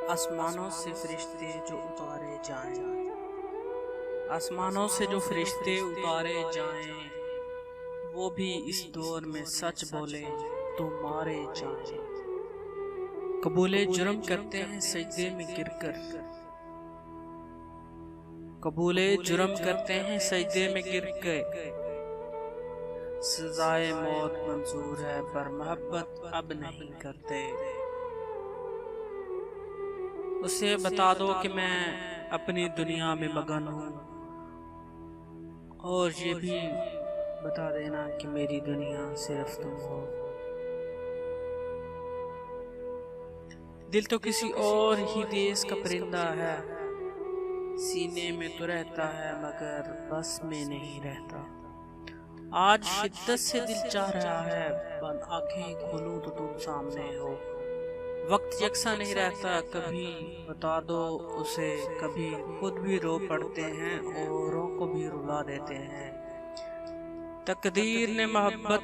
आसमानों से फरिश्ते जो उतारे जाएं, आसमानों से जो फरिश्ते उतारे जाएं, वो भी इस दौर में सच बोले तो मारे जाएं। कबूले जुर्म करते हैं सजदे में गिरकर, कबूले जुर्म करते हैं सजदे में गिरकर। सजाए मौत मंजूर है पर मोहब्बत अब नहीं करते। उसे बता दो कि मैं अपनी दुनिया में मगन हूँ, और ये भी बता देना कि मेरी दुनिया सिर्फ तुम हो। दिल तो किसी और ही देश का परिंदा है, सीने में तो रहता है मगर बस में नहीं रहता। आज शिद्दत से दिल चाह रहा है, बंद आंखें खोलूं तो तुम सामने हो। वक्त यकसा नहीं रहता, कभी बता दो उसे, कभी खुद भी रो पड़ते हैं औरों को भी रुला देते हैं। तकदीर ने, मोहब्बत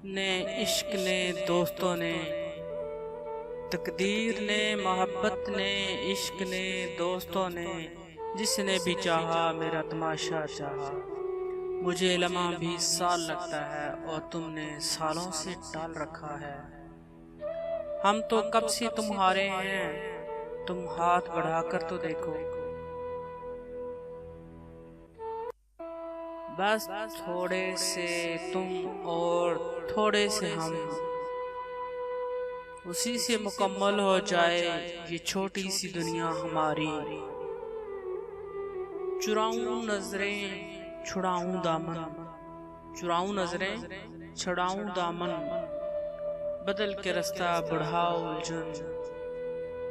ने, इश्क ने, दोस्तों ने, तकदीर ने, मोहब्बत ने, इश्क ने, दोस्तों ने, जिसने भी चाहा मेरा तमाशा चाहा। मुझे लम्हा 20 साल लगता है और तुमने सालों से टाल रखा है। हम तो कब से तुम्हारे हैं, तुम हाथ बढ़ाकर तो देखो। बस थोड़े से तुम और थोड़े से हम, उसी से मुकम्मल हो जाए ये छोटी सी दुनिया हमारी। चुराऊं नजरें छुड़ाऊं दामन, चुराऊं नजरें छुड़ाऊं दामन, बदल के रास्ता बढ़ाओ उलझन।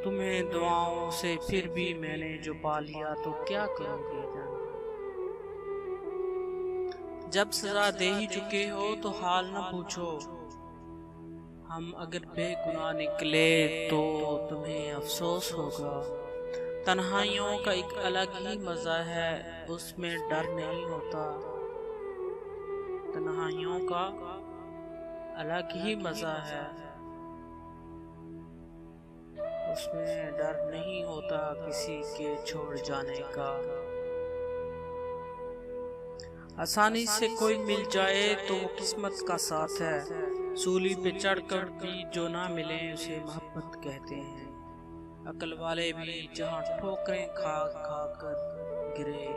तुम्हें दुआओं से फिर भी मैंने जो पा लिया तो क्या करोगे जान। जब सजा दे ही चुके हो तो हाल न पूछो, हम अगर बेगुनाह निकले तो तुम्हें अफसोस होगा। तन्हाइयों का एक अलग ही मजा है, उसमें डर नहीं होता। तन्हाइयों का अलग ही मजा है, उसमें डर नहीं होता किसी के छोड़ जाने का। आसानी से कोई मिल जाए तो वो किस्मत का साथ है, सूली पे चढ़कर भी जो ना मिले उसे मोहब्बत कहते हैं। अकल वाले भी जहाँ ठोकरें खा खा कर गिरे,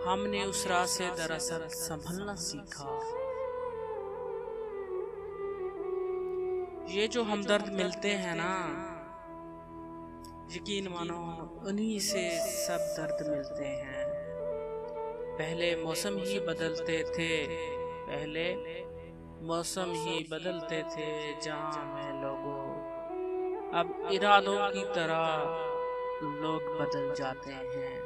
हमने उस राह से दरअसल संभलना सीखा। ये जो हमदर्द मिलते हैं ना, यकीन मानो उन्हीं से सब दर्द मिलते हैं। पहले मौसम ही बदलते थे, पहले मौसम ही बदलते थे जहाँ में लोगों, अब इरादों की तरह लोग बदल जाते हैं।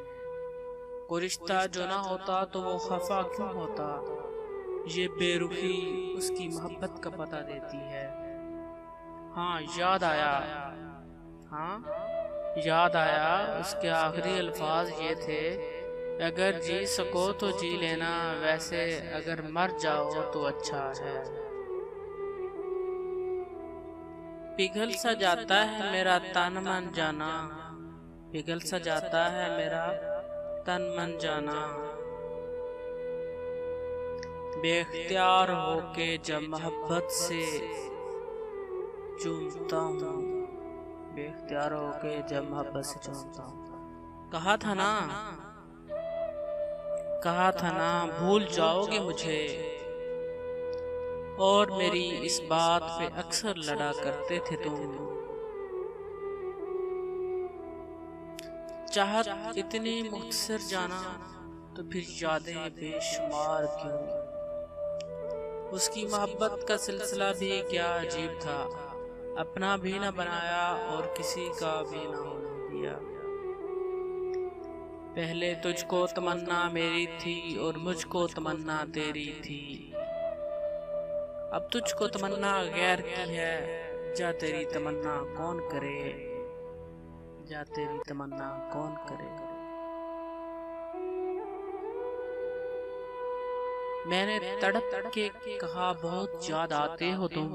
कोई रिश्ता जो ना होता तो वो खफा क्यों होता, ये बेरुखी उसकी मोहब्बत का पता देती है। हाँ याद आया, हाँ याद आया, उसके आखिरी अल्फाज ये थे, अगर जी सको तो जी लेना, वैसे अगर मर जाओ तो अच्छा है। पिघल सा जाता है मेरा तन मन जाना, पिघल सा जाता है मेरा तन मन जाना, बेख्तियार होके जब मोहब्बत से चूमता हूँ, बेख्तियार होके जब मोहब्बत से चूमता हूँ। कहा था ना, कहा था ना भूल जाओगे मुझे, और मेरी इस बात पे अक्सर लड़ा करते थे तुम। चाहत इतनी मुख्तसर जाना तो फिर यादें बेशुमार क्यों। उसकी मोहब्बत का सिलसिला भी क्या अजीब था, अपना भी न बनाया और किसी का भी न होने दिया। पहले तुझको तमन्ना मेरी थी और मुझको तमन्ना तेरी थी, अब तुझको तमन्ना गैर की है, जा तेरी तमन्ना कौन करे, जा तेरी तमन्ना कौन करे। मैंने तड़प के कहा बहुत याद आते हो तुम,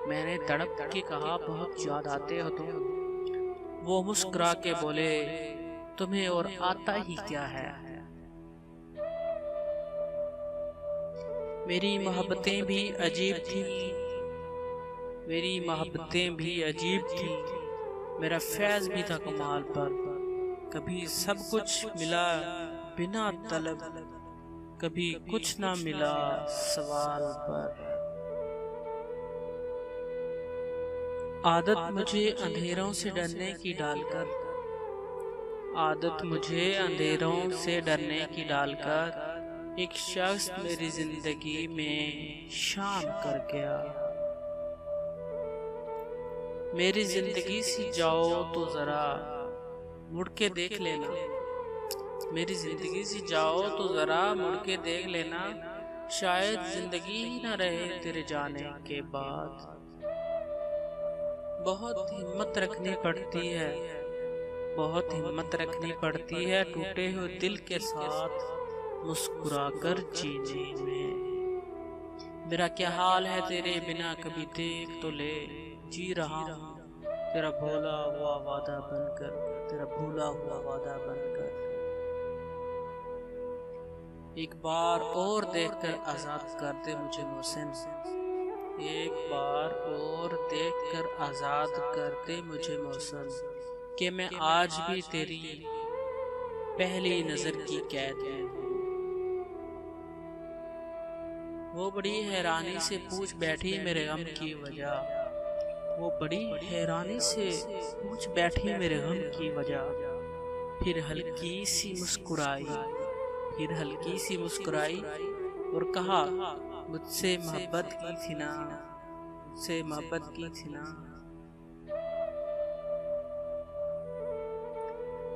मैंने तड़प के कहा, बहुत याद आते हो तुम। वो मुस्कुरा के बोले, तुम्हें और आता ही क्या है। मेरी मोहब्बतें भी अजीब थी, मेरी मोहब्बतें भी अजीब थी। मेरा फैज भी था कमाल पर। कभी सब कुछ मिला बिना तलब, कभी कुछ ना मिला सवाल पर। आदत मुझे अंधेरों से डरने की डालकर, आदत मुझे अंधेरों से डरने की डालकर एक शख्स मेरी जिंदगी में शाम कर गया। मेरी जिंदगी से जाओ तो जरा मुड़ के देख लेना, मेरी जिंदगी से जाओ तो जरा मुड़ के देख लेना। शायद जिंदगी ही न रहे तेरे जाने के बाद। बहुत हिम्मत रखनी पड़ती है, बहुत हिम्मत रखनी पड़ती है टूटे हुए दिल के साथ मुस्कुराकर जीने में। मेरा क्या हाल है तेरे बिना, कभी देख तो ले। जी रहा हूँ तेरा भूला हुआ वादा बनकर, तेरा भूला हुआ वादा बनकर। एक बार और देखकर आजाद कर दे मुझे मोहसिन, एक बार और देखकर आजाद कर दे मुझे मोहसिन, कि मैं आज भी तेरी पहली नजर की कैद में हूँ। वो बड़ी हैरानी से पूछ बैठी मेरे गम की वजह, वो बड़ी हैरानी से पूछ बैठी मेरे गम की वजह। फिर हल्की सी मुस्कुराई, फिर हल्की सी मुस्कुराई और कहा, मुझसे मोहब्बत की थी ना, मुझसे मोहब्बत की थी ना।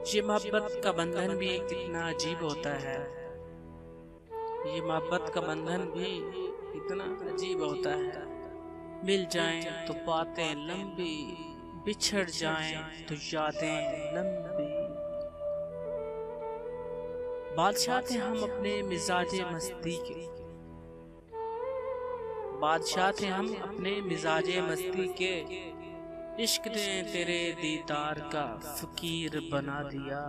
ये मोहब्बत का बंधन भी कितना अजीब होता है, ये मोहब्बत का बंधन भी कितना अजीब होता है। मिल जाएं तो बातें लंबी, बिछड़ जाएं तो यादें लंबी। बादशाह थे हम अपने मिजाजे मस्ती के, बादशाह थे हम अपने मिजाजे मस्ती के। इश्क ने तेरे दीदार का फकीर बना दिया।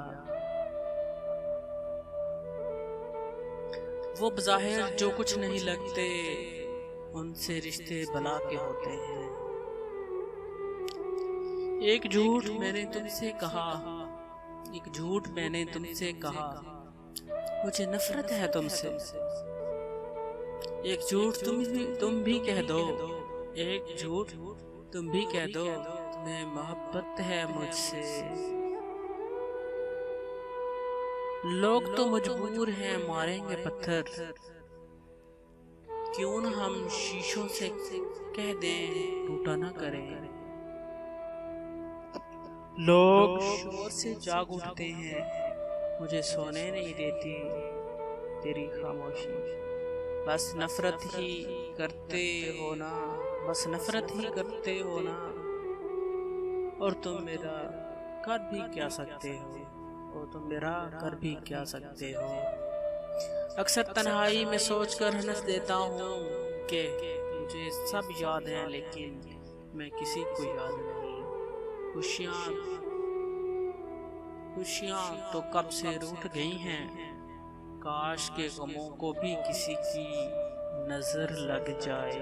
वो बज़ाहिर जो कुछ नहीं लगते, उनसे रिश्ते बला के होते हैं। एक झूठ मैंने तुमसे कहा, एक झूठ मैंने तुमसे कहा, मुझे नफरत है तुमसे। एक झूठ तुम भी कह दो, एक झूठ तुम भी कह दो, तुम्हें मोहब्बत है मुझसे। लोग तो मजबूर हैं मारेंगे पत्थर, क्यों न हम शीशों से कह दें टूटा ना करें। लोग शोर से जाग उठते हैं, मुझे सोने नहीं देती तेरी खामोशी। बस नफरत ही करते हो ना, बस नफरत ही करते हो ना। और तुम मेरा कर भी क्या सकते हो, और तुम मेरा कर भी क्या सकते हो। अक्सर तन्हाई में सोचकर हंस देता हूँ कि मुझे सब याद है, लेकिन मैं किसी को याद नहीं। खुशियाँ तो कब से रूठ गई हैं, काश के गमों को भी किसी की नजर लग जाए।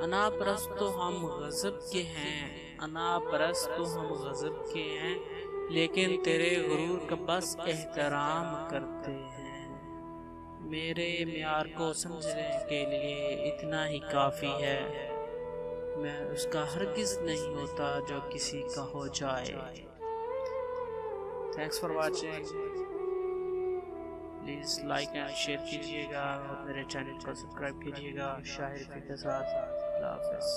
अनापरस्त तो हम गजब के हैं, अनापरस्त तो हम गजब के हैं, लेकिन तेरे गुरूर का बस एहतराम करते हैं। मेरे म्यार को समझने के लिए इतना ही काफ़ी है, मैं उसका हरगिज़ नहीं होता जो किसी का हो जाए। Thanks for watching, please like and share कीजिएगा और मेरे चैनल को सब्सक्राइब कीजिएगा। शाहिर के साथ अल्लाह हाफ़िज़।